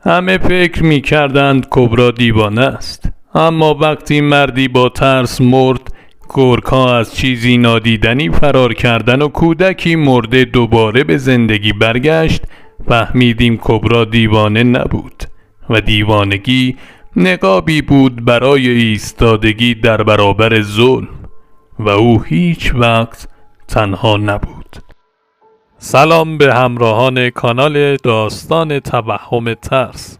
همه فکر می کردند کبرا دیوانه است، اما وقتی مردی با ترس مرد، گورکا از چیزی نادیدنی فرار کردن و کودکی مرده دوباره به زندگی برگشت، فهمیدیم کبرا دیوانه نبود و دیوانگی نقابی بود برای ایستادگی در برابر ظلم و او هیچ وقت تنها نبود. سلام به همراهان کانال داستان توهم ترس.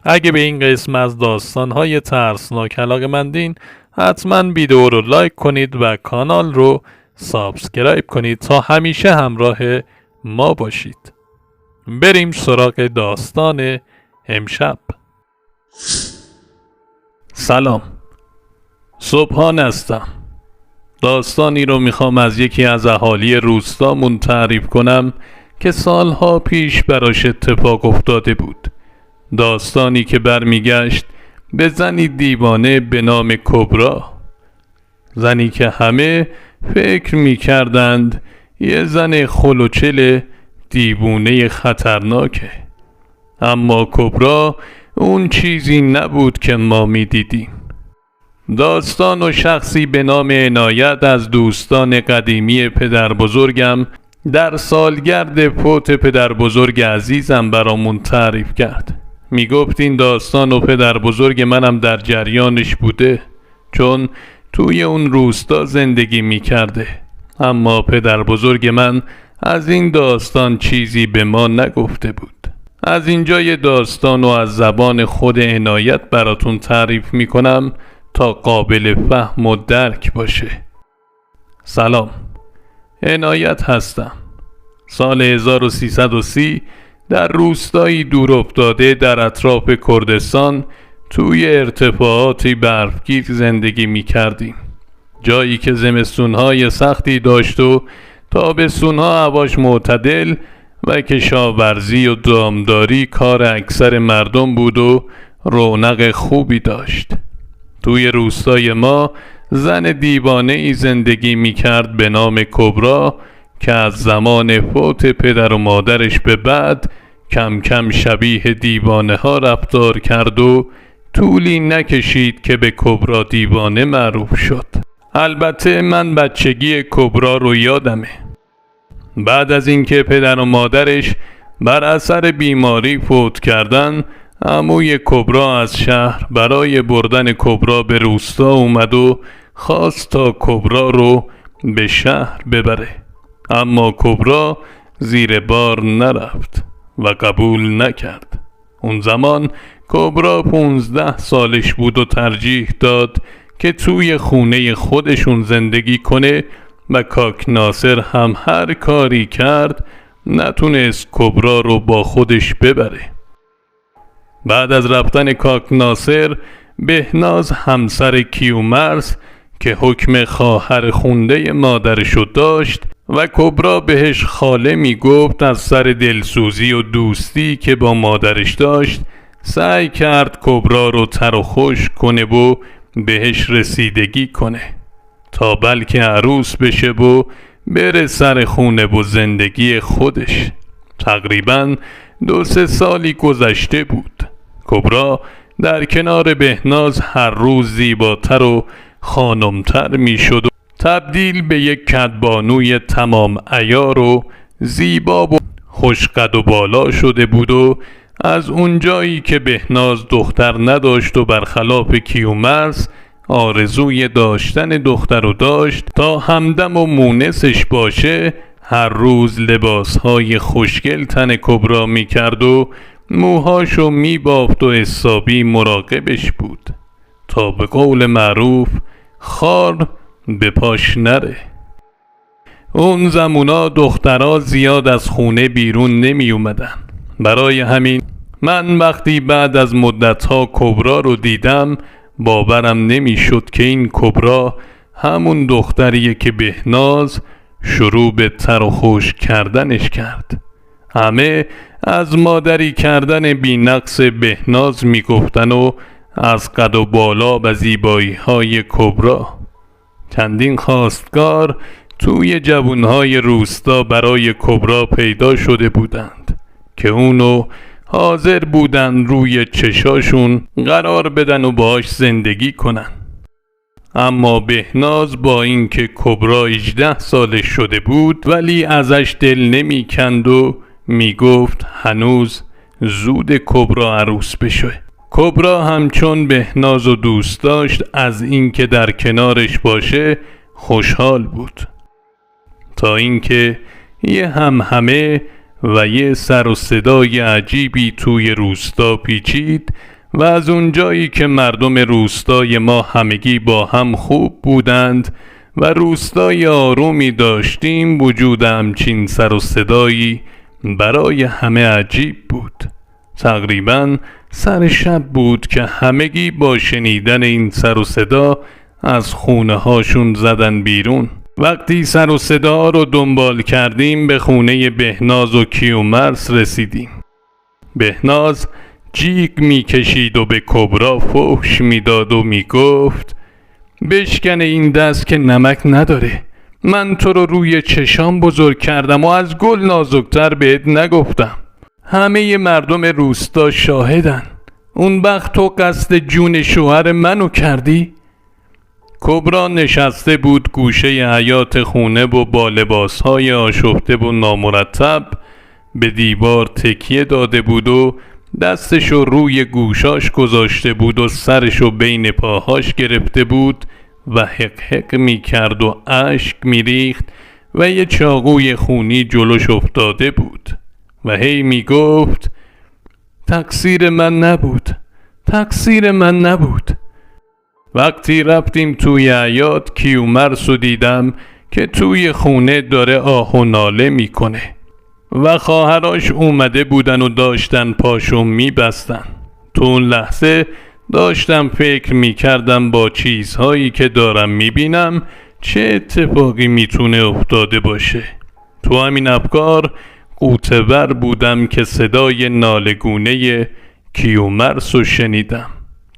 اگه به این قسم از داستان‌های ترسناک علاقه‌مندین، حتما ویدیو رو لایک کنید و کانال رو سابسکرایب کنید تا همیشه همراه ما باشید. بریم سراغ داستان امشب. سلام، صبحان هستم. داستانی رو میخوام از یکی از اهالی روستامون تعریف کنم که سالها پیش براش اتفاق افتاده بود. داستانی که برمیگشت به زنی دیوانه به نام کبرا. زنی که همه فکر میکردند یه زن خلوچل دیوونه خطرناکه، اما کبرا اون چیزی نبود که ما میدیدیم. داستان و شخصی به نام عنایت از دوستان قدیمی پدر بزرگم در سالگرد فوت پدر بزرگ عزیزم برامون تعریف کرد. میگفت این داستان و پدر بزرگ منم در جریانش بوده، چون توی اون روستا زندگی میکرده، اما پدر بزرگ من از این داستان چیزی به ما نگفته بود. از اینجا یه داستان و از زبان خود عنایت براتون تعریف میکنم تا قابل فهم و درک باشه. سلام، عنایت هستم. سال 1330 در روستایی دور افتاده در اطراف کردستان توی ارتفاعاتی برفگیر زندگی می کردیم. جایی که زمستونهای سختی داشت و تابستونها هواش معتدل و کشاورزی و دامداری کار اکثر مردم بود و رونق خوبی داشت. توی روستای ما زن دیوانه ای زندگی می کرد به نام کبرا که از زمان فوت پدر و مادرش به بعد کم کم شبیه دیوانه ها رفتار کرد و طولی نکشید که به کبرا دیوانه معروف شد. البته من بچگی کبرا رو یادمه. بعد از اینکه پدر و مادرش بر اثر بیماری فوت کردن، عموی کبرا از شهر برای بردن کبرا به روستا اومد و خواست تا کبرا رو به شهر ببره، اما کبرا زیر بار نرفت و قبول نکرد. اون زمان کبرا 15 سالش بود و ترجیح داد که توی خونه خودشون زندگی کنه و کاک ناصر هم هر کاری کرد نتونست کبرا رو با خودش ببره. بعد از رفتن کاک ناصر، بهناز همسر کیومرث که حکم خواهر خونده مادرشو داشت و کبرا بهش خاله میگفت، از سر دلسوزی و دوستی که با مادرش داشت سعی کرد کبرا رو تر و خوش کنه و بهش رسیدگی کنه تا بلکه عروس بشه و بره سر خونه و زندگی خودش. تقریباً 2-3 سالی گذشته بود. کبرا در کنار بهناز هر روز زیباتر و خانمتر می شد و تبدیل به یک کدبانوی تمام عیار و زیبا و خوشقد و بالا شده بود و از اونجایی که بهناز دختر نداشت و برخلاف کیومرث آرزوی داشتن دختر رو داشت تا همدم و مونسش باشه، هر روز لباسهای خوشگل تن کبرا می کرد و موهاشو می بافت و حسابی مراقبش بود تا به قول معروف خار به پاش نره. اون زمونا دخترها زیاد از خونه بیرون نمی اومدن. برای همین من وقتی بعد از مدتها کبرا رو دیدم باورم نمی شد که این کبرا همون دختریه که بهناز شروع به تر و خوش کردنش کرد. همه از مادری کردن بی نقص بهناز می گفتن و از قد و بالا و زیبایی های کبرا. چندین خواستگار توی جوانهای روستا برای کبرا پیدا شده بودند که اونو حاضر بودن روی چشاشون قرار بدن و باش زندگی کنن. اما بهناز با اینکه کبرا 18 سالش شده بود ولی ازش دل نمی کند و می گفت هنوز زود کبرا عروس بشه. کبرا همچون بهناز و دوست داشت از اینکه در کنارش باشه خوشحال بود، تا اینکه یه همهمه و یه سر و صدای عجیبی توی روستا پیچید و از اونجایی که مردم روستای ما همگی با هم خوب بودند و روستای آرومی داشتیم، وجود همچین سر و صدایی برای همه عجیب بود. تقریباً سر شب بود که همگی با شنیدن این سر و صدا از خونه هاشون زدن بیرون. وقتی سر و صدا رو دنبال کردیم به خونه بهناز و کیومرث رسیدیم. بهناز جیغ میکشید و به کبرا فحش میداد و میگفت بشکن این دست که نمک نداره. من تو رو روی چشام بزرگ کردم و از گل نازکتر بهت نگفتم. همه مردم روستا شاهدن. اون وقت تو قصد جون شوهر منو کردی؟ کبرا نشسته بود گوشه حیاط خونه و با لباسهای آشفته و نامرتب به دیوار تکیه داده بود و دستشو روی گوشاش گذاشته بود و سرشو بین پاهاش گرفته بود و حق حق می کرد و اشک می ریخت و یه چاقوی خونی جلوش افتاده بود و هی می گفت تقصیر من نبود، تقصیر من نبود. وقتی رفتیم توی حیاط کیومرث رو دیدم که توی خونه داره آه و ناله میکنه و خواهراش اومده بودن و داشتن پاشو میبستن. تو اون لحظه داشتم فکر میکردم با چیزهایی که دارم میبینم چه اتفاقی میتونه افتاده باشه. تو همین افکار غوطه‌ور بودم که صدای ناله‌گونه کیومرث رو شنیدم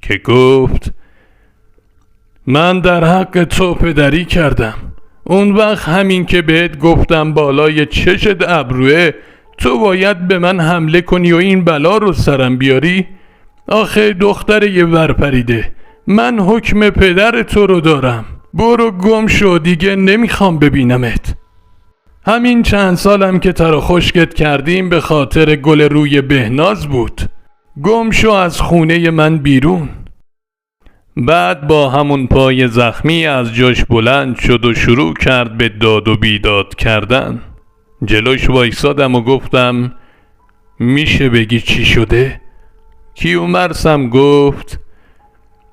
که گفت من در حق تو پدری کردم. اون وقت همین که بهت گفتم بالای چشت ابروه تو باید به من حمله کنی و این بلا رو سرم بیاری؟ آخه دختر یه ورپریده، من حکم پدر تو رو دارم. برو گم شو، دیگه نمیخوام ببینمت. همین چند سالم که تر و خشکت کردیم به خاطر گل روی بهناز بود. گم شو از خونه من بیرون. بعد با همون پای زخمی از جاش بلند شد و شروع کرد به داد و بیداد کردن. جلوش وایسادم و گفتم میشه بگی چی شده؟ کیومرثم گفت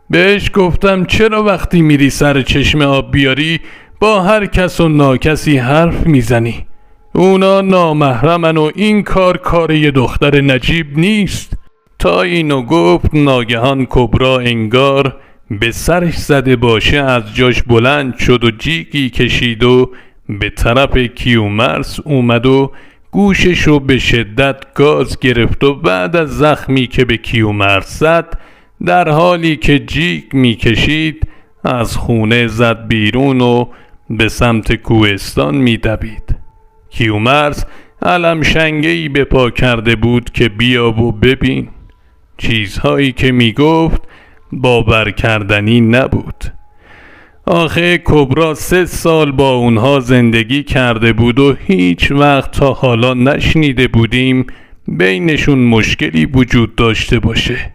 بهش گفتم چرا وقتی میری سر چشم آب بیاری با هر کس و ناکسی حرف میزنی؟ اونا نامحرمن و این کار یه دختر نجیب نیست. تا اینو گفت ناگهان کبرا انگار به سرش زده باشه از جاش بلند شد و جیغی کشید و به طرف کیومرث اومد و گوششو به شدت گاز گرفت و بعد از زخمی که به کیومرث زد در حالی که جیغ میکشید از خونه زد بیرون و به سمت کوهستان میدوید. کیومرث علم شنگه‌ای به پا کرده بود که بیا و ببین. چیزهایی که میگفت باور کردنی نبود. آخه کبرا 3 سال با اونها زندگی کرده بود و هیچ وقت تا حالا نشنیده بودیم بینشون مشکلی وجود داشته باشه.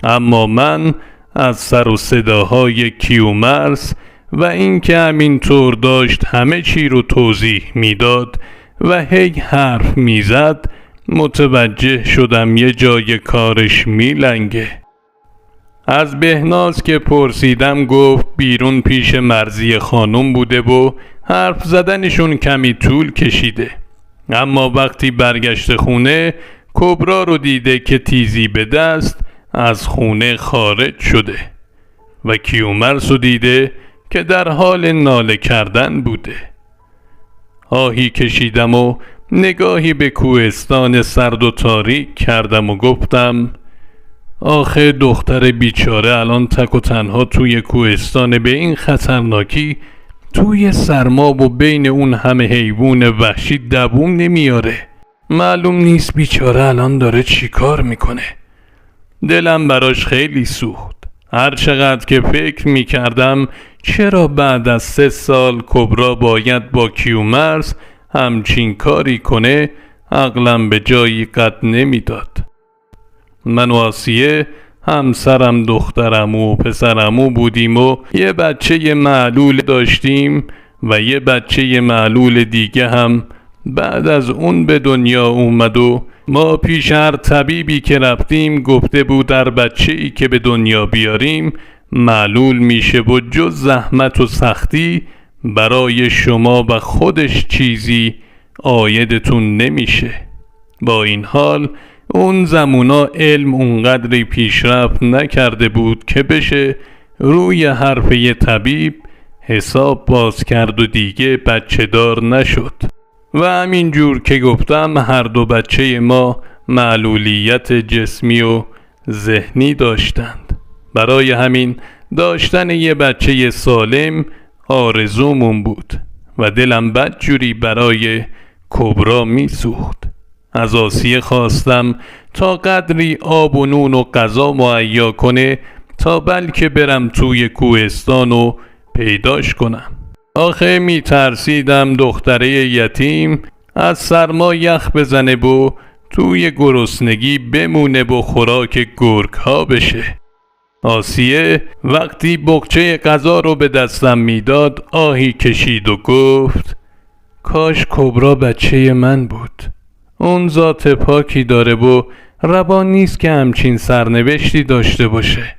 اما من از سر و صداهای کیومرث و اینکه همینطور داشت همه چی رو توضیح میداد و هی حرف میزد متوجه شدم یه جای کارش میلنگه. از بهناز که پرسیدم گفت بیرون پیش مرضیه خانم بوده و حرف زدنشون کمی طول کشیده. اما وقتی برگشت خونه کبرا رو دیده که تیزی به دست از خونه خارج شده و کیومرث رو دیده که در حال ناله کردن بوده. آهی کشیدم و نگاهی به کوهستان سرد و تاریک کردم و گفتم آخه دختر بیچاره الان تک و تنها توی کوهستان به این خطرناکی توی سرما و بین اون همه حیوان وحشی دووم نمیاره. معلوم نیست بیچاره الان داره چی کار میکنه. دلم براش خیلی سوخت. هر چقدر که فکر میکردم چرا بعد از 3 سال کبرا باید با کیومرث همچین کاری کنه، عقلم به جایی قد نمیداد. من و آسیه همسرم، دخترمو و پسرمو بودیم و یه بچه معلول داشتیم و یه بچه معلول دیگه هم بعد از اون به دنیا اومد و ما پیش هر طبیبی که رفتیم گفته بود در بچه‌ای که به دنیا بیاریم معلول میشه و جز زحمت و سختی برای شما و خودش چیزی عایدتون نمیشه. با این حال اون زمونا علم اونقدری پیشرفت نکرده بود که بشه روی حرف یه طبیب حساب باز کرد و دیگه بچه دار نشد. و همین جور که گفتم هر دو بچه ما معلولیت جسمی و ذهنی داشتند. برای همین داشتن یه بچه سالم آرزومون بود و دلم بدجوری برای کبرا میسوخت. از آسیه خواستم تا قدری آب و نون و غذا مهیا کنه تا بلکه برم توی کوهستان و پیداش کنم. آخه می ترسیدم دختره یتیم از سرما یخ بزنه و توی گرسنگی بمونه و خوراک گرگ ها بشه. آسیه وقتی بقچه غذا رو به دستم میداد آهی کشید و گفت کاش کبرا بچه من بود. اون ذات پاکی داره و روا نیست که همچین سرنوشتی داشته باشه.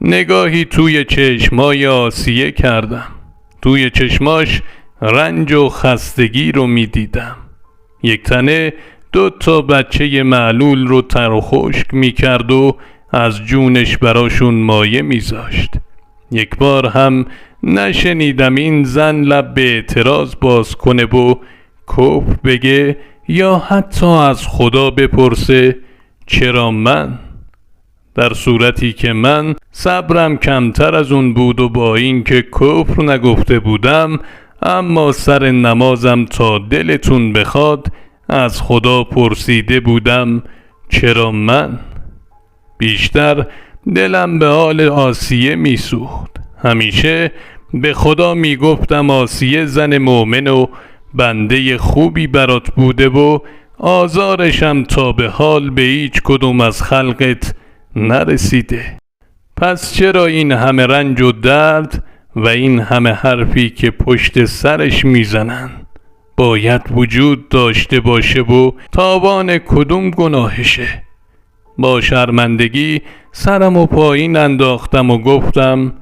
نگاهی توی چشمای آسیه کردم. توی چشماش رنج و خستگی رو می دیدم. یک تنه 2 بچه معلول رو تر و خشک می کرد و از جونش براشون مایه می زاشت. یک بار هم نشنیدم این زن لب به اعتراض باز کنه و کفر بگه یا حتی از خدا بپرسه چرا من؟ در صورتی که من صبرم کمتر از اون بود و با این که کفر نگفته بودم اما سر نمازم تا دلتون بخواد از خدا پرسیده بودم چرا من؟ بیشتر دلم به حال آسیه میسوخت. همیشه به خدا میگفتم آسیه زن مؤمن و بنده خوبی برات بوده و آزارشم تا به حال به هیچ کدوم از خلقت نرسیده. پس چرا این همه رنج و درد و این همه حرفی که پشت سرش میزنن باید وجود داشته باشه و تاوان کدوم گناهشه؟ با شرمندگی سرم و پایین انداختم و گفتم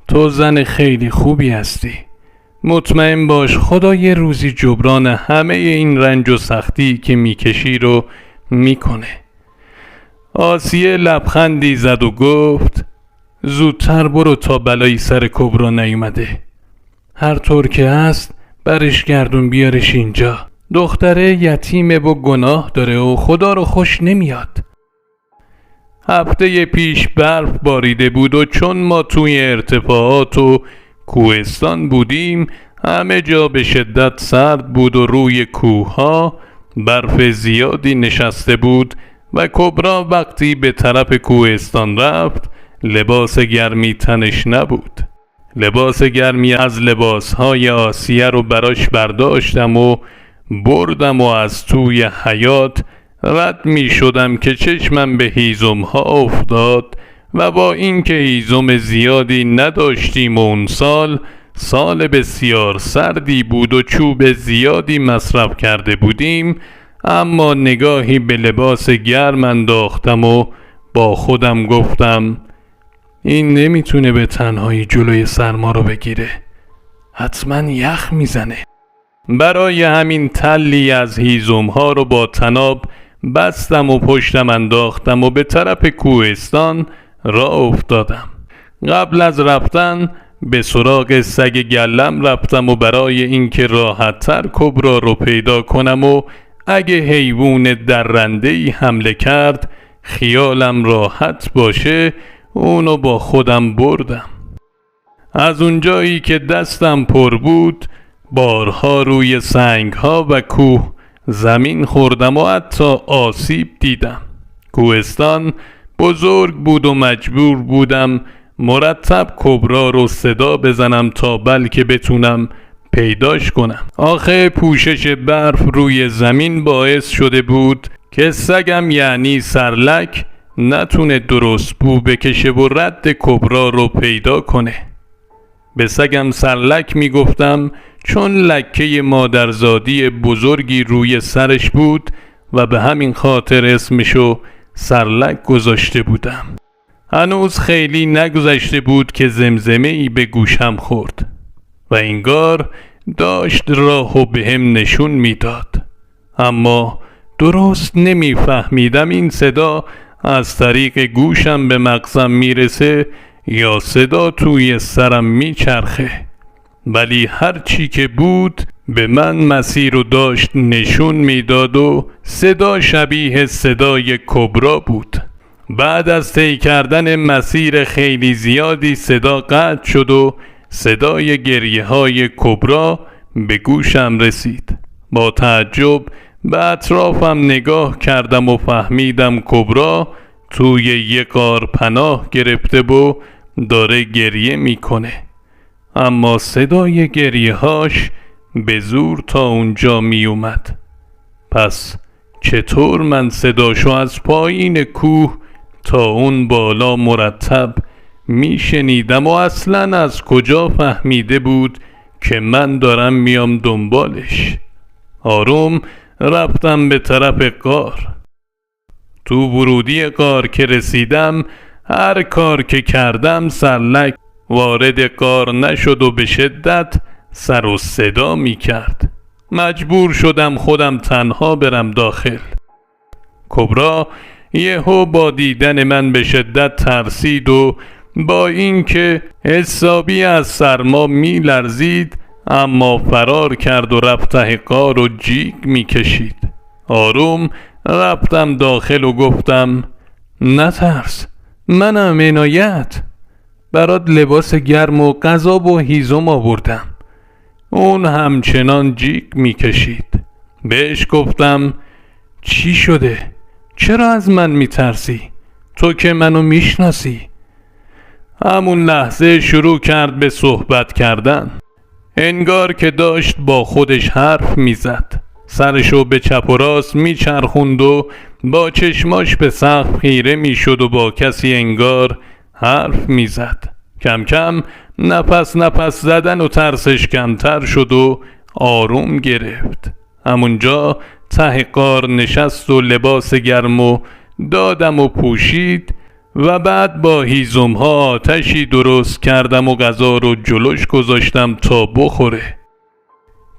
تو زن خیلی خوبی هستی. مطمئن باش خدا یه روزی جبران همه این رنج و سختی که میکشی رو میکنه. آسیه لبخندی زد و گفت زودتر برو تا بلایی سر کبرا نیومده. هر طور که هست برش گردون بیارش اینجا. دختره یتیمه و گناه داره و خدا رو خوش نمیاد. هفته پیش برف باریده بود و چون ما توی ارتفاعات و کوهستان بودیم همه جا به شدت سرد بود و روی کوه‌ها برف زیادی نشسته بود و کبرا وقتی به طرف کوهستان رفت لباس گرمی تنش نبود. لباس گرمی از لباسهای آسیه رو براش برداشتم و بردم و از توی حیاط رد می شدم که چشمم به هیزم ها افتاد و با اینکه هیزم زیادی نداشتیم و اون سال بسیار سردی بود و چوب زیادی مصرف کرده بودیم اما نگاهی به لباس گرم انداختم و با خودم گفتم این نمیتونه به تنهایی جلوی سرما رو بگیره. حتما یخ میزنه. برای همین تلی از هیزم ها رو با تناب بستم و پشتم انداختم و به طرف کوهستان راه افتادم. قبل از رفتن به سراغ سگ گلم رفتم و برای اینکه راحت‌تر کبرا رو پیدا کنم و اگه حیوان درنده‌ای حمله کرد خیالم راحت باشه اونو با خودم بردم. از اونجایی که دستم پر بود بارها روی سنگ‌ها و کوه زمین خوردم و حتی آسیب دیدم. کوهستان بزرگ بود و مجبور بودم مرتب کبرا رو صدا بزنم تا بلکه بتونم پیداش کنم. آخه پوشش برف روی زمین باعث شده بود که سگم یعنی سرلک نتونه درست بو بکشه و رد کبرا رو پیدا کنه. به سگم سرلک میگفتم چون لکه مادرزادی بزرگی روی سرش بود و به همین خاطر اسمشو سرلک گذاشته بودم. هنوز خیلی نگذشته بود که زمزمه‌ای به گوشم خورد و انگار داشت راهو بهم نشون میداد، اما درست نمیفهمیدم این صدا از طریق گوشم به مغزم میرسه یا صدا توی سرم میچرخه. ولی هر چی که بود به من مسیر رو داشت نشون میداد و صدا شبیه صدای کبرا بود. بعد از طی کردن مسیر خیلی زیادی صدا قطع شد و صدای گریه های کبرا به گوشم رسید. با تعجب به اطرافم نگاه کردم و فهمیدم کبرا توی یک غار پناه گرفته و داره گریه میکنه، اما صدای گریه هاش به زور تا اونجا می اومد. پس چطور من صداشو از پایین کوه تا اون بالا مرتب می شنیدم و اصلا از کجا فهمیده بود که من دارم میام دنبالش؟ آروم رفتم به طرف غار. تو ورودی غار که رسیدم هر کار که کردم سرلک وارد غار نشد و به شدت سر و صدا می کرد. مجبور شدم خودم تنها برم داخل. کبرا یهو با دیدن من به شدت ترسید و با اینکه حسابی از سرما می لرزید اما فرار کرد و رفت ته غار و جیگ می کشید. آروم رفتم داخل و گفتم نترس، منم عنایت، برات لباس گرم و غذا و هیزم آوردم. اون همچنان جیگ می کشید. بهش گفتم چی شده؟ چرا از من می ترسی؟ تو که منو می شناسی. همون لحظه شروع کرد به صحبت کردن. انگار که داشت با خودش حرف می زد. سرشو به چپ و راست می چرخوند و با چشماش به سقف خیره می شد و با کسی انگار حرف می زد. کم کم نفس زدن و ترسش کمتر شد و آروم گرفت. همونجا ته غار نشست و لباس گرم و دادم و پوشید و بعد با هیزم‌ها آتشی درست کردم و غذا رو جلوش گذاشتم تا بخوره.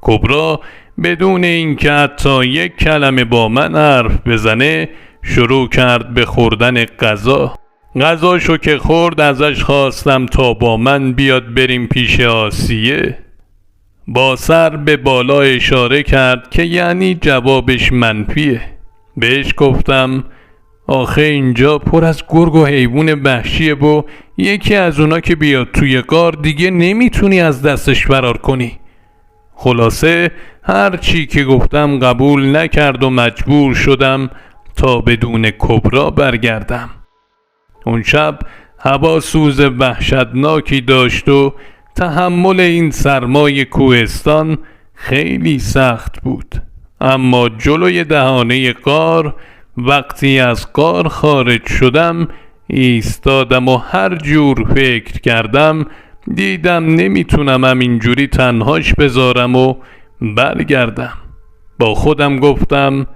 کبرا بدون اینکه حتی یک کلمه با من حرف بزنه شروع کرد به خوردن غذا. غذاشو که خورد ازش خواستم تا با من بیاد بریم پیش آسیه. با سر به بالا اشاره کرد که یعنی جوابش منفیه. بهش گفتم آخه اینجا پر از گرگ و حیوان وحشیه و یکی از اونا که بیاد توی غار دیگه نمیتونی از دستش فرار کنی. خلاصه هر چی که گفتم قبول نکرد و مجبور شدم تا بدون کبرا برگردم. اون شب هوا سوز وحشتناکی داشت و تحمل این سرمای کوهستان خیلی سخت بود. اما جلوی دهانه غار وقتی از غار خارج شدم ایستادم و هر جور فکر کردم دیدم نمیتونم همینجوری تنهاش بذارم و برگردم. با خودم گفتم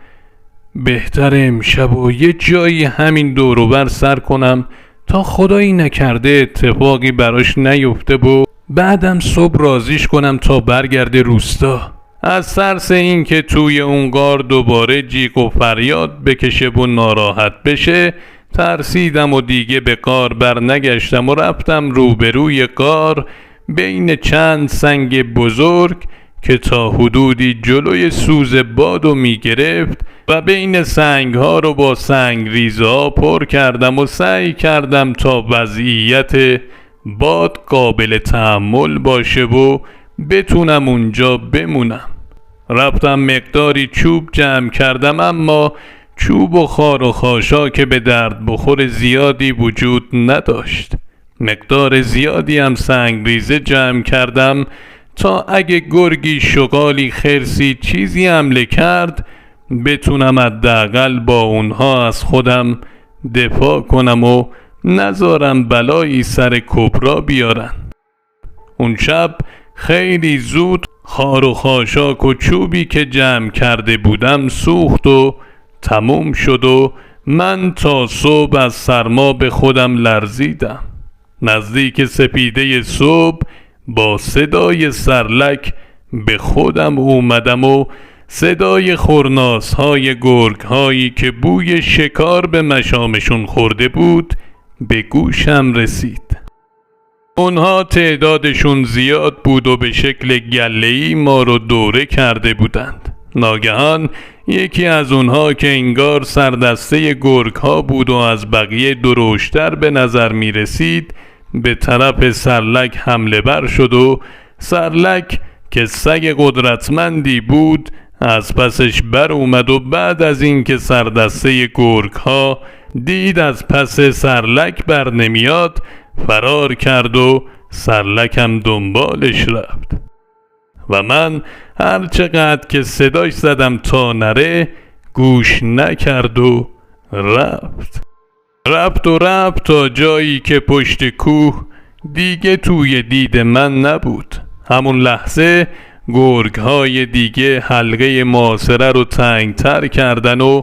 بهتر امشب و یه جایی همین دور و بر سر کنم تا خدایی نکرده اتفاقی براش نیفته و بعدم صبح راضیش کنم تا برگرده روستا. از ترس این که توی اون غار دوباره جیغ و فریاد بکشه و ناراحت بشه ترسیدم و دیگه به غار بر نگشتم و رفتم روبروی غار بین چند سنگ بزرگ که تا حدودی جلوی سوز بادو می گرفت و بین سنگ ها رو با سنگ ریزه ها پر کردم و سعی کردم تا وضعیت باد قابل تحمل باشه و بتونم اونجا بمونم. رفتم مقداری چوب جمع کردم، اما چوب و خار و خاشاک به درد بخور زیادی وجود نداشت. مقدار زیادی هم سنگریزه جمع کردم تا اگه گرگی، شغالی، خرسی چیزی حمله کرد بتونم حداقل با اونها از خودم دفاع کنم و نذارم بلایی سر کبرا بیارن. اون شب خیلی زود خار و خاشاک و چوبی که جمع کرده بودم سوخت و تموم شد و من تا صبح از سرما به خودم لرزیدم. نزدیک سپیده صبح با صدای سرلک به خودم اومدم و صدای خرناس‌های گرگ‌هایی که بوی شکار به مشامشون خورده بود به گوشم رسید. اونها تعدادشون زیاد بود و به شکل گله‌ای ما رو دوره کرده بودند. ناگهان یکی از اونها که انگار سردسته گرگ‌ها بود و از بقیه درشتر به نظر می رسید به طرف سرلک حمله بر شد و سرلک که سگ قدرتمندی بود از پسش بر اومد و بعد از اینکه سردسته گرگ‌ها دید از پس سرلک بر نمیاد فرار کرد و سرلک هم دنبالش رفت و من هر چقدر که صداش زدم تا نره گوش نکرد و رفت تا جایی که پشت کوه دیگه توی دید من نبود. همون لحظه گرگ‌های دیگه حلقه محاصره رو تنگتر کردن و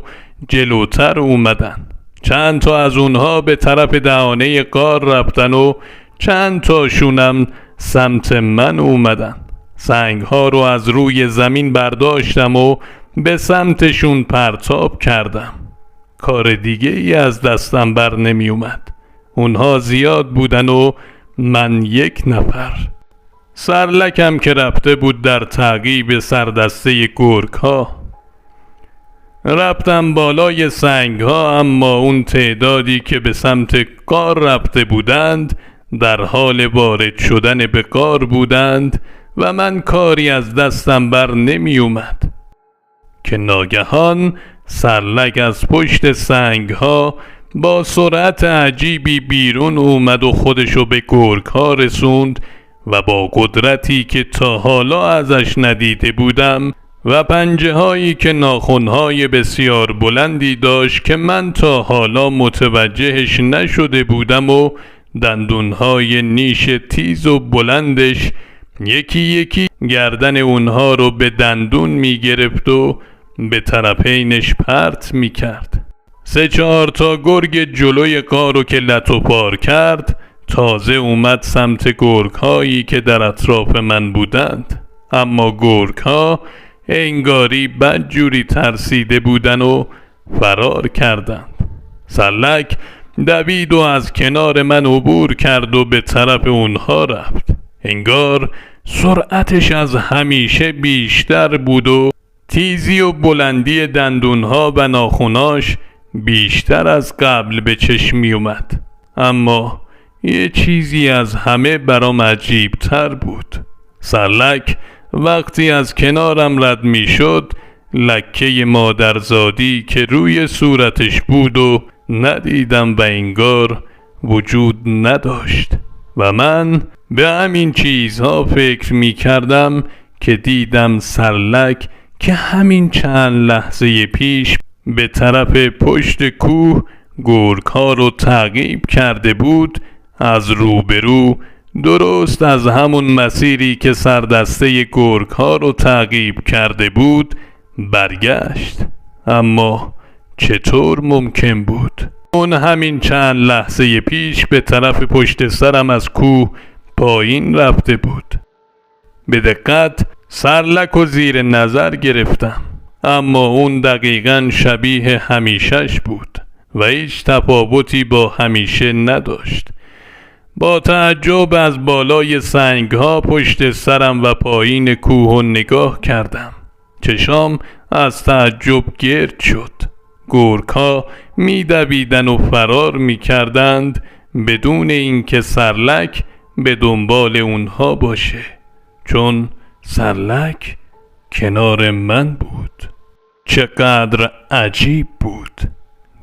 جلوتر اومدن. چند تا از اونها به طرف دهانه غار رفتن و چند تاشونم سمت من اومدن. سنگ‌ها رو از روی زمین برداشتم و به سمتشون پرتاب کردم. کار دیگه ای از دستم بر نمی اومد. اونها زیاد بودن و من یک نفر. سرلکم که رفته بود در تعقیب سردسته گرگ‌ها. رفتم بالای سنگ‌ها، اما اون تعدادی که به سمت غار رفته بودند در حال وارد شدن به غار بودند و من کاری از دستم بر نمی اومد که ناگهان سرلک از پشت سنگ‌ها با سرعت عجیبی بیرون اومد و خودشو به گرگ‌ها رسوند و با قدرتی که تا حالا ازش ندیده بودم و پنجه هایی که ناخن‌های بسیار بلندی داشت که من تا حالا متوجهش نشده بودم و دندونهای نیش تیز و بلندش یکی یکی گردن اونها رو به دندون می گرفت و به طرفینش پرت می کرد. 3-4 تا گرگ جلوی غارو که لت و پار کرد تازه اومد سمت گرگ‌هایی که در اطراف من بودند، اما گرگ‌ها انگاری بدجوری ترسیده بودن و فرار کردند. سرلک دوید و از کنار من عبور کرد و به طرف اونها رفت. انگار سرعتش از همیشه بیشتر بود و تیزی و بلندی دندونها و ناخناش بیشتر از قبل به چشم می اومد. اما یه چیزی از همه برام عجیب تر بود. سرلک وقتی از کنارم رد می شد لکه مادرزادی که روی صورتش بود و ندیدم و انگار وجود نداشت و من به همین چیزها فکر می کردم که دیدم سرلک که همین چند لحظه پیش به طرف پشت کوه گرگ‌ها رو تعقیب کرده بود از روبرو درست از همون مسیری که سردسته گرگ‌ها رو تعقیب کرده بود برگشت. اما چطور ممکن بود؟ اون همین چند لحظه پیش به طرف پشت سرم از کوه پایین رفته بود. به دقت سرلک و زیر نظر گرفتم، اما اون دقیقاً شبیه همیشش بود و هیچ تفاوتی با همیشه نداشت. با تعجب از بالای سنگ‌ها پشت سرم و پایین کوه نگاه کردم. چشام از تعجب گرد شد. گرگ‌ها می‌دویدن و فرار می‌کردند بدون اینکه سرلک به دنبال اونها باشه، چون سرلک کنار من بود. چقدر عجیب بود.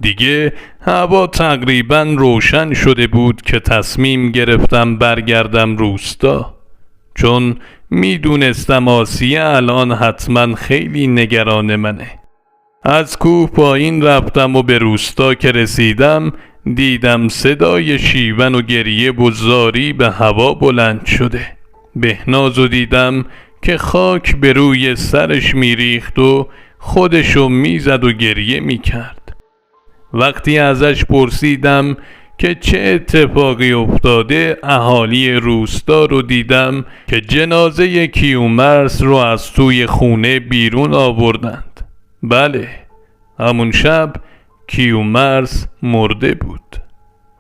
دیگه هوا تقریبا روشن شده بود که تصمیم گرفتم برگردم روستا، چون میدونستم آسیه الان حتما خیلی نگران منه. از کوه پایین رفتم و به روستا که رسیدم دیدم صدای شیون و گریه و زاری به هوا بلند شده. بهنازو دیدم که خاک به روی سرش میریخت و خودشو میزد و گریه میکرد. وقتی ازش پرسیدم که چه اتفاقی افتاده، اهالی روستا رو دیدم که جنازه کیومرث رو از توی خونه بیرون آوردند. بله، همون شب کیومرث مرده بود.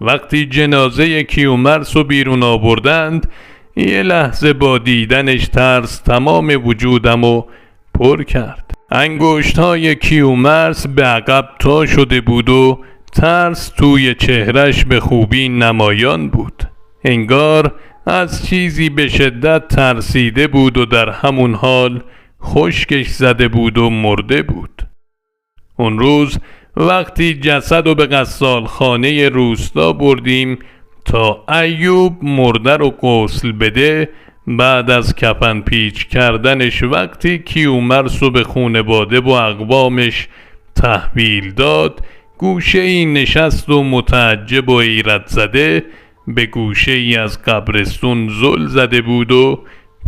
وقتی جنازه کیومرث رو بیرون آوردند، یه لحظه با دیدنش ترس تمام وجودم رو پر کرد. انگشت‌های کیومرث به عقب تا شده بود و ترس توی چهرش به خوبی نمایان بود. انگار از چیزی به شدت ترسیده بود و در همون حال خشکش زده بود و مرده بود. اون روز وقتی جسد رو به غسالخانه روستا بردیم تا ایوب مرده رو غسل بده، بعد از کفن پیچ کردنش وقتی کیومرث رو به خانواده و اقوامش تحویل داد، گوشه ای نشست و متعجب و حیرت زده به گوشه ای از قبرستون زل زده بود و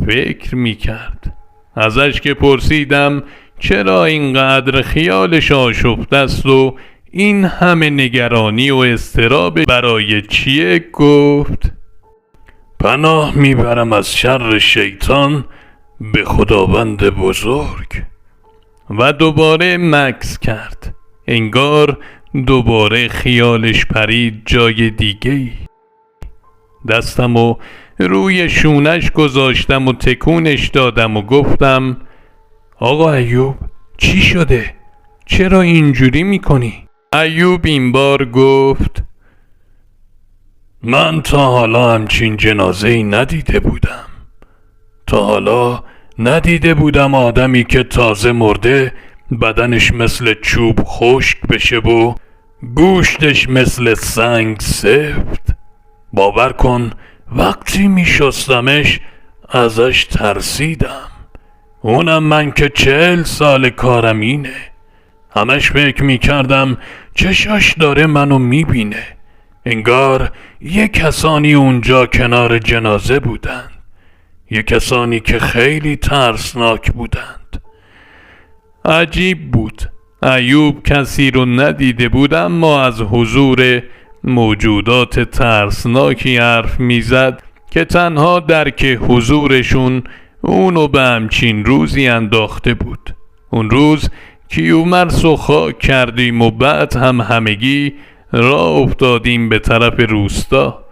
فکر میکرد. ازش که پرسیدم چرا اینقدر خیالش آشفته است و این همه نگرانی و اضطراب برای چیه، گفت پناه میبرم از شر شیطان به خداوند بزرگ. و دوباره مکث کرد. انگار دوباره خیالش پرید جای دیگه‌ای. دستمو روی شونش گذاشتم و تکونش دادم و گفتم آقا ایوب، چی شده؟ چرا اینجوری میکنی؟ ایوب این بار گفت من تا حالا همچین جنازه‌ای ندیده بودم. تا حالا ندیده بودم آدمی که تازه مرده بدنش مثل چوب خشک بشه و گوشتش مثل سنگ سفت. باور کن وقتی می شستمش ازش ترسیدم. اونم من که 40 سال کارم اینه. همش فکر می کردم چشاش داره منو می بینه. انگار یه کسانی اونجا کنار جنازه بودند. یه کسانی که خیلی ترسناک بودند. عجیب بود. ایوب کسی رو ندیده بود اما از حضور موجودات ترسناکی حرف میزد که تنها درک حضورشون اونو به همچین روزی انداخته بود. اون روز کیومرث رو خاک کردیم و بعد هم همگی راه افتادیم به طرف روستا.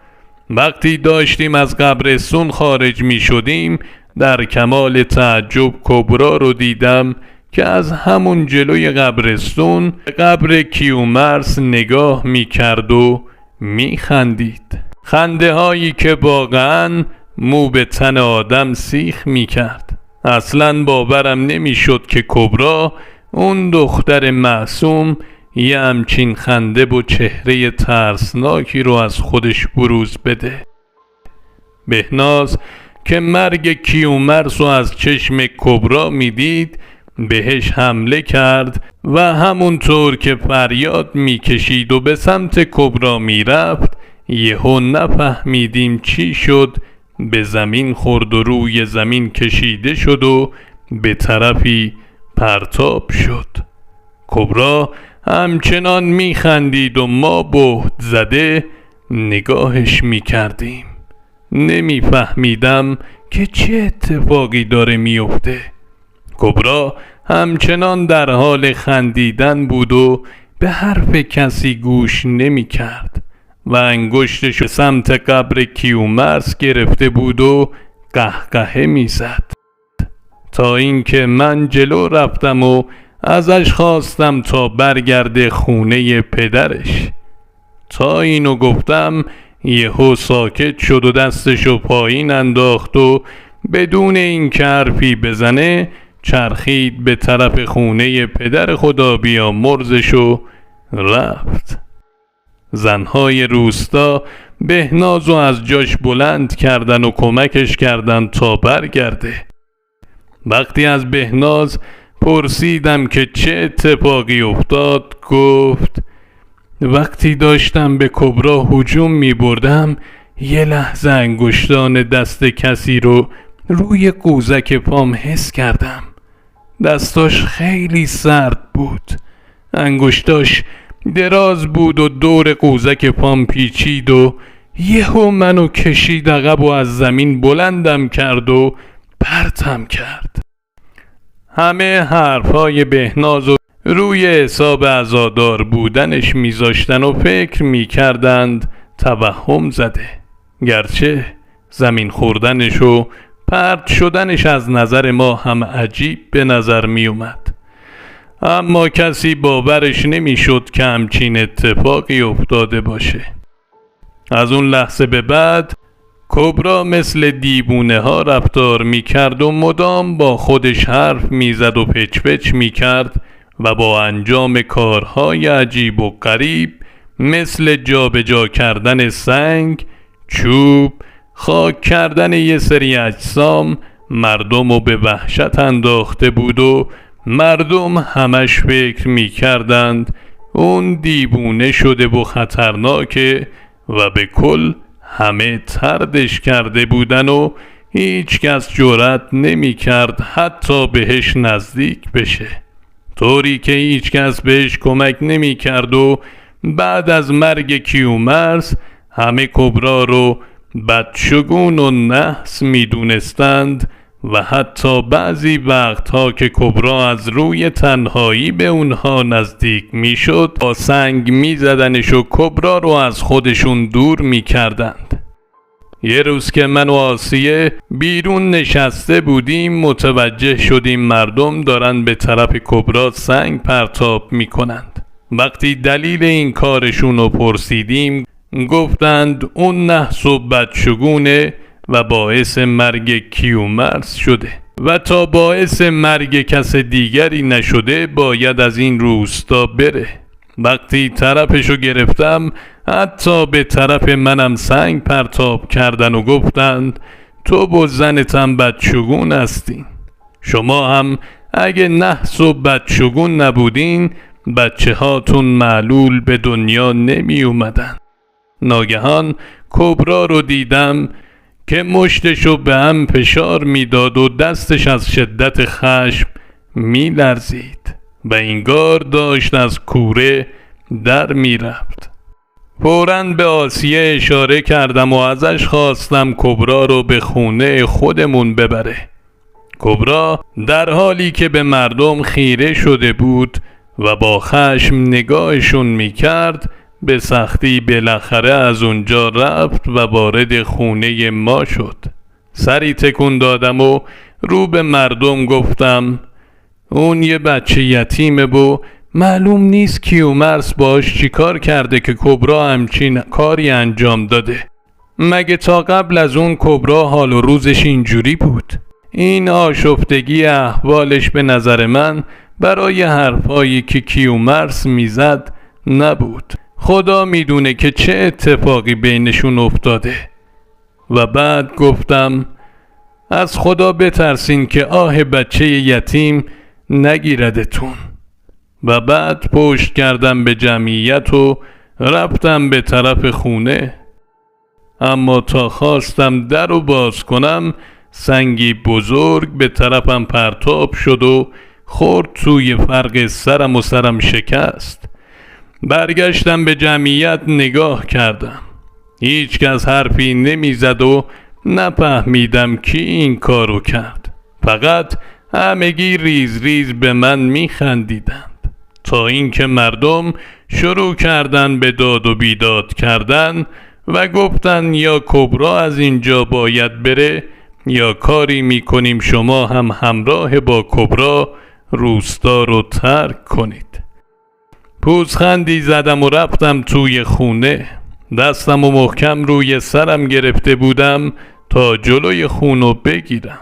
وقتی داشتیم از قبرستون خارج می شدیم در کمال تعجب کبرا رو دیدم که از همون جلوی قبرستون به قبر کیومرث نگاه می کرد و می خندید. خنده هایی که واقعا مو به تن آدم سیخ می کرد. اصلا باورم نمی شد که کبرا، اون دختر معصوم، یه همچین خنده و چهره ترسناکی رو از خودش بروز بده. بهناز که مرگ کیومرث رو از چشم کبرا میدید بهش حمله کرد و همونطور که فریاد میکشید و به سمت کبرا میرفت یهو نفهمیدیم چی شد، به زمین خورد و روی زمین کشیده شد و به طرفی پرتاب شد. کبرا همچنان میخندید و ما بهت زده نگاهش میکردیم. نمیفهمیدم که چه اتفاقی داره میفته. کبرا همچنان در حال خندیدن بود و به حرف کسی گوش نمیکرد و انگشتش سمت قبر کیومرث گرفته بود و قهقهه میزد. تا اینکه من جلو رفتم و ازش خواستم تا برگرده خونه پدرش. تا اینو گفتم یهو ساکت شد و دستشو پایین انداخت و بدون این که حرفی بزنه چرخید به طرف خونه پدر خدا بیامرزش و رفت. زنهای روستا بهنازو از جاش بلند کردن و کمکش کردن تا برگرده. وقتی از بهناز پرسیدم که چه اتفاقی افتاد، گفت وقتی داشتم به کبرا هجوم می بردم یه لحظه انگشتان دست کسی رو روی قوزک پام حس کردم. دستاش خیلی سرد بود، انگشتاش دراز بود و دور قوزک پام پیچید و یهو منو کشید عقب و از زمین بلندم کرد و پرتم کرد. همه حرفای بهناز و روی حساب عزادار بودنش میذاشتن و فکر میکردند توهم زده، گرچه زمین خوردنش و پرت شدنش از نظر ما هم عجیب به نظر می اومد. اما کسی باورش نمیشد که همچین اتفاقی افتاده باشه. از اون لحظه به بعد کبرا مثل دیوونه ها رفتار می کرد و مدام با خودش حرف می زد و پچ پچ می کرد و با انجام کارهای عجیب و غریب مثل جابجا کردن سنگ، چوب، خاک کردن یه سری اجسام مردم رو به وحشت انداخته بود و مردم همش فکر می کردند اون دیوونه شده و خطرناکه و به کل همه طردش کرده بودن و هیچ کس جرأت نمی کرد حتی بهش نزدیک بشه، طوری که هیچ کس بهش کمک نمی کرد و بعد از مرگ کیومرث همه کبرا رو بدشگون و نحس می دونستند و حتی بعضی وقتها که کبرا از روی تنهایی به اونها نزدیک می شد با سنگ می زدنش و کبرا رو از خودشون دور می کردند. یه روز که من و آسیه بیرون نشسته بودیم متوجه شدیم مردم دارن به طرف کبرا سنگ پرتاب می کنند. وقتی دلیل این کارشون رو پرسیدیم گفتند اون نحس و بدشگونه و باعث مرگ کیومرث شده و تا باعث مرگ کس دیگری نشده باید از این روستا بره. وقتی طرفشو گرفتم حتی به طرف منم سنگ پرتاب کردن و گفتند تو و زنتم بدشگون هستین، شما هم اگه نحس و بدشگون نبودین بچه هاتون معلول به دنیا نمی اومدن. ناگهان کبرا رو دیدم که مشتشو به هم فشار میداد و دستش از شدت خشم می لرزید و انگار داشت از کوره در می رفت. فوراً به آسیه اشاره کردم و ازش خواستم کبرا رو به خونه خودمون ببره. کبرا در حالی که به مردم خیره شده بود و با خشم نگاهشون می کرد به سختی بالاخره از اونجا رفت و وارد خونه ما شد. سری تکون دادم و رو به مردم گفتم اون یه بچه یتیمه و معلوم نیست کیومرث باش چی کار کرده که کبرا همچین کاری انجام داده. مگه تا قبل از اون کبرا حال و روزش اینجوری بود؟ این آشفتگی احوالش به نظر من برای حرفایی که کیومرث میزد نبود. خدا میدونه که چه اتفاقی بینشون افتاده. و بعد گفتم از خدا بترسین که آه بچه یتیم نگیردتون. و بعد پشت کردم به جمعیت و رفتم به طرف خونه. اما تا خواستم در رو باز کنم سنگی بزرگ به طرفم پرتاب شد و خورد توی فرق سرم و سرم شکست. برگشتم به جمعیت نگاه کردم. هیچ کس حرفی نمیزد و نفهمیدم کی این کارو کرد. فقط همگی ریز ریز به من میخندیدند تا اینکه مردم شروع کردن به داد و بیداد کردن و گفتن یا کبرا از اینجا باید بره یا کاری میکنیم شما هم همراه با کبرا روستا رو ترک کنید. پوزخندی زدم و رفتم توی خونه. دستم و محکم روی سرم گرفته بودم تا جلوی خونو بگیرم.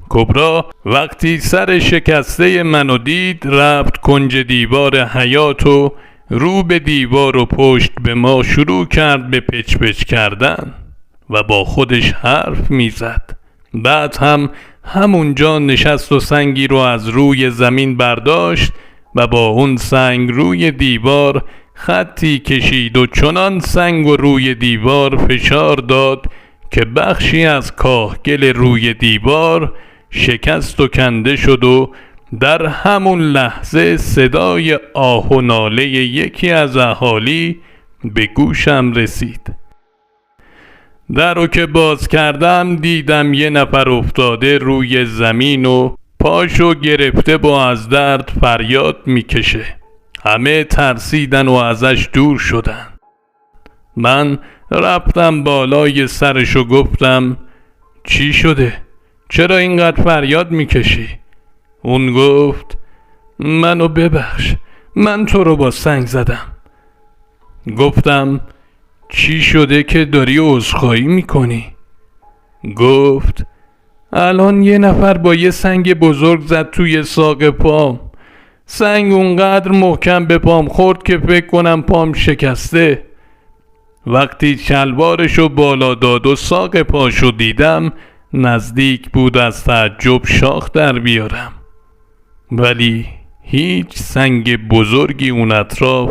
کبرا وقتی سر شکسته منو دید رفت کنج دیوار حیاط و رو به دیوار و پشت به ما شروع کرد به پچ پچ کردن و با خودش حرف میزد. بعد هم همونجا نشست و سنگی رو از روی زمین برداشت و با اون سنگ روی دیوار خطی کشید و چنان سنگ و روی دیوار فشار داد که بخشی از کاهگل روی دیوار شکست و کنده شد و در همون لحظه صدای آه و ناله یکی از اهالی به گوشم رسید. در رو که باز کردم دیدم یه نفر افتاده روی زمین و پاشو گرفته با از درد فریاد میکشه. همه ترسیدن و ازش دور شدن. من رفتم بالای سرش و گفتم چی شده؟ چرا اینقدر فریاد میکشی؟ اون گفت منو ببخش، من تو رو با سنگ زدم. گفتم چی شده که داری عذرخواهی میکنی؟ گفت الان یه نفر با یه سنگ بزرگ زد توی ساق پام. سنگ اونقدر محکم به پام خورد که فکر کنم پام شکسته. وقتی شلوارشو بالا داد و ساق پاشو دیدم نزدیک بود از تعجب شاخ در بیارم، ولی هیچ سنگ بزرگی اون اطراف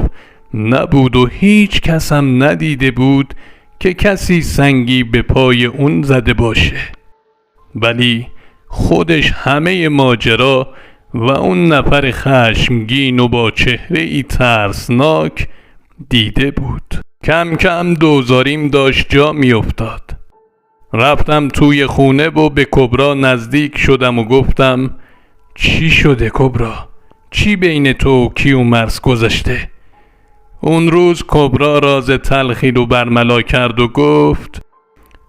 نبود و هیچ کس هم ندیده بود که کسی سنگی به پای اون زده باشه. ولی خودش همه ماجرا و اون نفر خشمگین و با چهره ای ترسناک دیده بود. کم کم دوزاریم داشت جا می افتاد. رفتم توی خونه و به کبرا نزدیک شدم و گفتم چی شده کبرا؟ چی بین تو و کیومرث گذشته؟ اون روز کبرا راز تلخی رو برملا کرد و گفت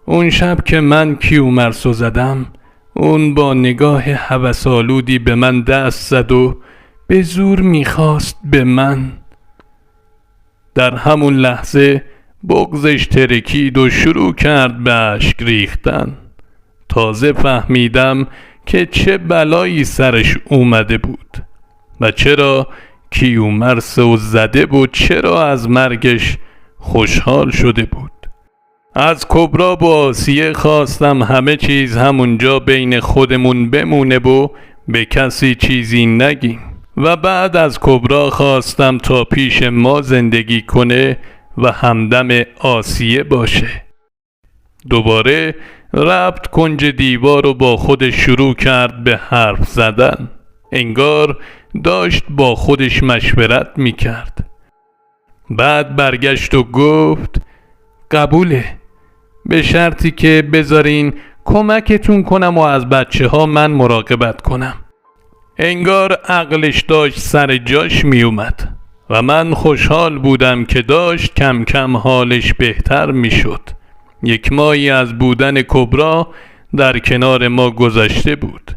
اون شب که من کیومرث رو زدم اون با نگاه هوس‌آلودی به من دست زد و به زور میخواست به من. در همون لحظه بغضش ترکید و شروع کرد به اشک ریختن. تازه فهمیدم که چه بلایی سرش اومده بود و چرا کیومرث رو زده بود، چرا از مرگش خوشحال شده بود. از کبرا با آسیه خواستم همه چیز همونجا بین خودمون بمونه و به کسی چیزی نگیم و بعد از کبرا خواستم تا پیش ما زندگی کنه و همدم آسیه باشه. دوباره رفت کنج دیوار و با خودش شروع کرد به حرف زدن. انگار داشت با خودش مشورت میکرد. بعد برگشت و گفت قبوله، به شرطی که بذارین کمکتون کنم و از بچه ها من مراقبت کنم. انگار عقلش داشت سر جاش می اومد و من خوشحال بودم که داشت کم کم حالش بهتر می شد. یک ماهی از بودن کبرا در کنار ما گذشته بود.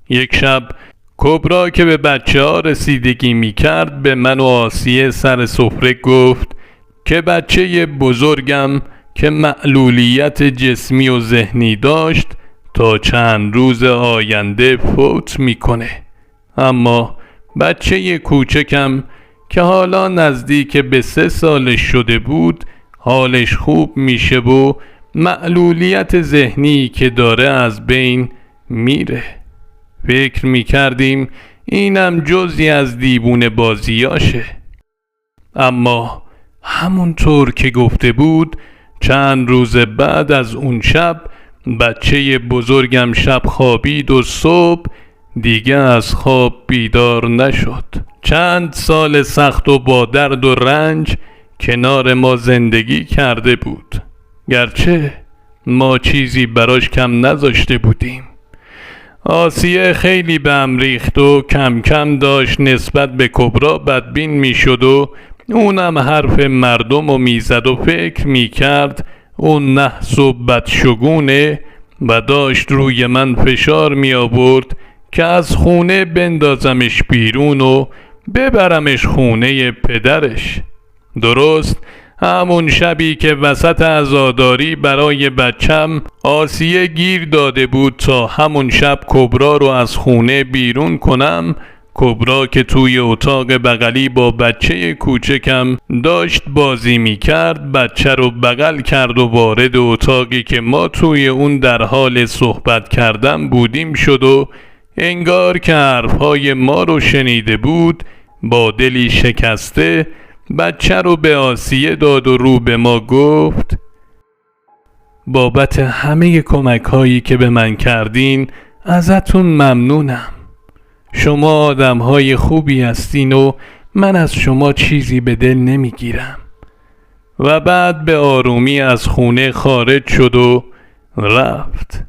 یک شب کبرا که به بچه ها رسیدگی می کرد به من و آسیه سر سفره گفت که بچه بزرگم که معلولیت جسمی و ذهنی داشت تا چند روز آینده فوت میکنه، اما بچه کوچکم که حالا نزدیک به 3 سالش شده بود حالش خوب میشه و معلولیت ذهنی که داره از بین میره. فکر میکردیم اینم جزئی از دیوونه بازیاشه، اما همونطور که گفته بود چند روز بعد از اون شب بچه بزرگم شب خوابید و صبح دیگه از خواب بیدار نشد. چند سال سخت و با درد و رنج کنار ما زندگی کرده بود، گرچه ما چیزی براش کم نذاشته بودیم. آسیه خیلی به هم ریخت و کم کم داشت نسبت به کبرا بدبین می شد و اونم حرف مردم رو می زد و فکر می کرد اون نحس و بدشگونه و داشت روی من فشار می آورد که از خونه بندازمش بیرون و ببرمش خونه پدرش. درست همون شبی که وسط عزاداری برای بچم آسیه گیر داده بود تا همون شب کبرا رو از خونه بیرون کنم، کبرا که توی اتاق بغلی با بچه کوچکم داشت بازی می کرد، بچه رو بغل کرد و وارد اتاقی که ما توی اون در حال صحبت کردن بودیم شد و انگار که حرفهای ما رو شنیده بود، با دلی شکسته بچه رو به آسیه داد و رو به ما گفت: بابت همه کمک هایی که به من کردین ازتون ممنونم. شما آدم های خوبی هستین و من از شما چیزی به دل نمیگیرم. و بعد به آرومی از خونه خارج شد و رفت.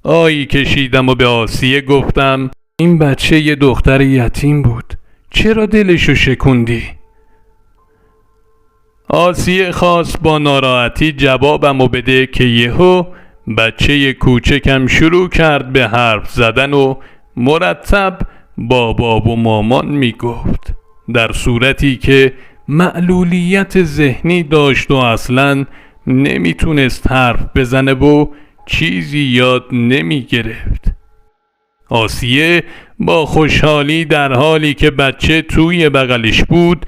آهی کشیدم و به آسیه گفتم: این بچه یه دختر یتیم بود، چرا دلشو شکوندی؟ آسیه خواست با ناراحتی جوابمو بده که یهو بچه کوچکم شروع کرد به حرف زدن و مرتب بابا و مامان میگفت، در صورتی که معلولیت ذهنی داشت و اصلاً نمیتونست حرف بزنه و چیزی یاد نمیگرفت. آسیه با خوشحالی در حالی که بچه توی بغلش بود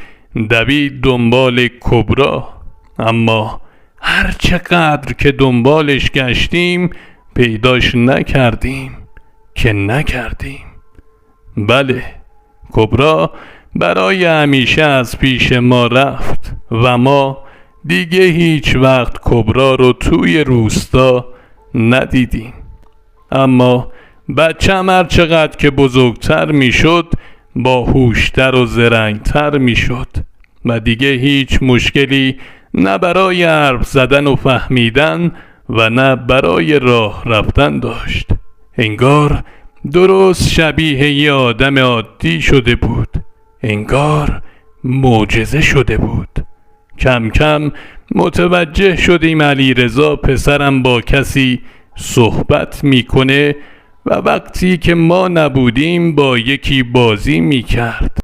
دوید دنبال کبرا، اما هر چقدر که دنبالش گشتیم پیداش نکردیم. بله، کبرا برای همیشه از پیش ما رفت و ما دیگه هیچ وقت کبرا رو توی روستا ندیدیم. اما بچه‌م هر چقدر که بزرگتر می شد باهوشتر و زرنگتر می شد و دیگه هیچ مشکلی نه برای حرف زدن و فهمیدن و نه برای راه رفتن داشت. انگار درست شبیه یه آدم عادی شده بود، انگار معجزه شده بود. کم کم متوجه شدیم علیرضا پسرم با کسی صحبت میکنه و وقتی که ما نبودیم با یکی بازی میکرد.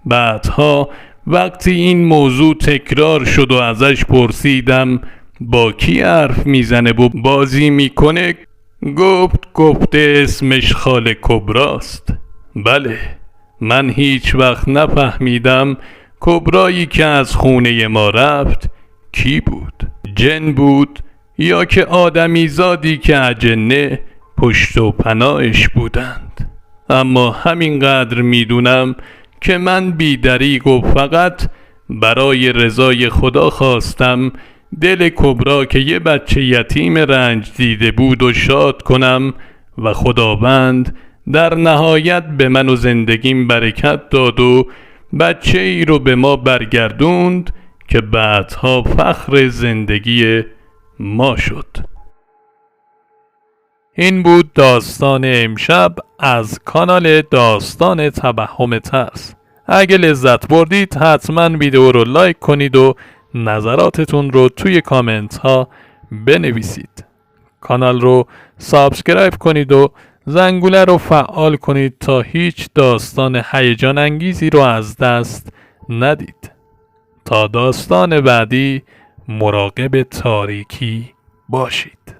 بعدها وقتی این موضوع تکرار شد و ازش پرسیدم با کی حرف میزنه و بازی میکنه، گفته اسمش خاله کبراست. بله، من هیچ وقت نفهمیدم کبرایی که از خونه ما رفت کی بود، جن بود یا که آدمی زادی که اجنه پشت و پناهش بودند. اما همینقدر میدونم که من بی‌دریغ و فقط برای رضای خدا خواستم دل کبرا که یه بچه یتیم رنج دیده بود و شاد کنم و خداوند در نهایت به من و زندگیم برکت داد و بچه ای رو به ما برگردوند که بعدها فخر زندگی ما شد. این بود داستان امشب از کانال داستان توهم ترس. اگه لذت بردید حتما ویدیو رو لایک کنید و نظراتتون رو توی کامنت ها بنویسید. کانال رو سابسکرایب کنید و زنگوله رو فعال کنید تا هیچ داستان هیجان انگیزی رو از دست ندید. تا داستان بعدی مراقب تاریکی باشید.